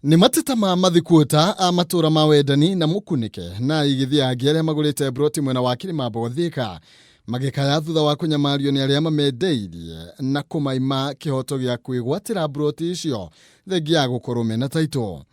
Ni mateta ma mathikuota a matura ma wendani na mukunike na igithia aria magurite broti mwena wa Kirima Thika magikaya thutha wa kunyamario ni aria mamendeirie na kumaima kihoto gia kwigwatira broti icio thengia gukorwo mena taito.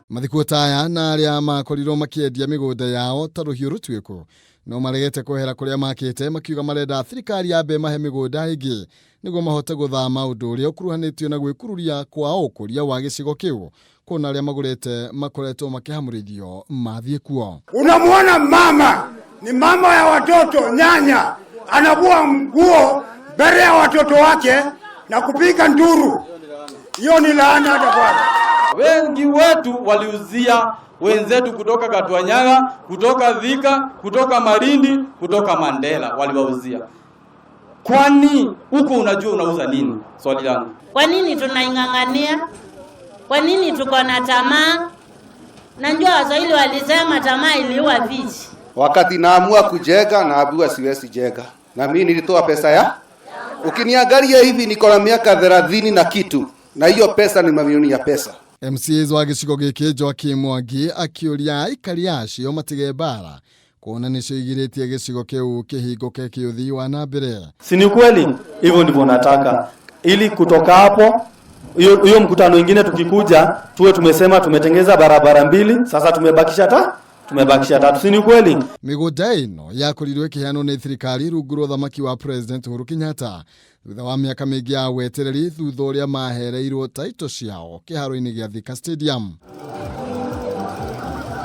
Mathikuota aya na aria makorirwo makiendia migunda yao ta ruhiu rutwiku no maregete kwehera kuria makite makiuga marenda thirikari yabe mahe migunda ingi niguo mahote guthama undu uria ukuruhanitio na gwikururia kwa ukuria wa gicigo kiu kuna aria magurite makoretwo makihamurithio mathie kuo. Unamuona mama ni mama ya watoto, nyanya anavua nguo mbele ya watoto wake na kupiga nduru. Hiyo ni laana hata Bwana. Wengi wetu waliuzia wenzetu kutoka Gatwanyaga, kutoka Thika, kutoka Malindi, kutoka Mandela waliwauzia. Kwani huko unajua unauza nini? Swali langu. Kwa nini tunaingangania? Kwa nini tuko na tamaa? Najua Waswahili walisema tamaa iliua viji. Wakati naamua kujenga naambiwa siwezi jenga. Na mimi nilitoa pesa ya? Ukiniangalia hivi niko na miaka 30 na kitu. Na hiyo pesa ni mamilioni ya pesa. MCAs wa gicigo giki Joakim Mwangi akiuria aikari acio matige bara kuona nicio igiritie gicigo kiu kihinguke kiuthi wa nambere. Si ni kweli? Hivyo ndivyo nataka. Ili kutoka hapo hiyo mkutano mwingine tukikuja tuwe tumesema tumetengeza barabara 2, sasa tumebakisha tatu. Si ni kweli? Migunda ino yakorirwe kihano ni thirikari rungu rwa thamaki wa President Uhuru Kenyatta thutha wa miaka mingi ya wetereri thutha uria mahereirwo taito ciao kiharo-ini gia Thika Stadium.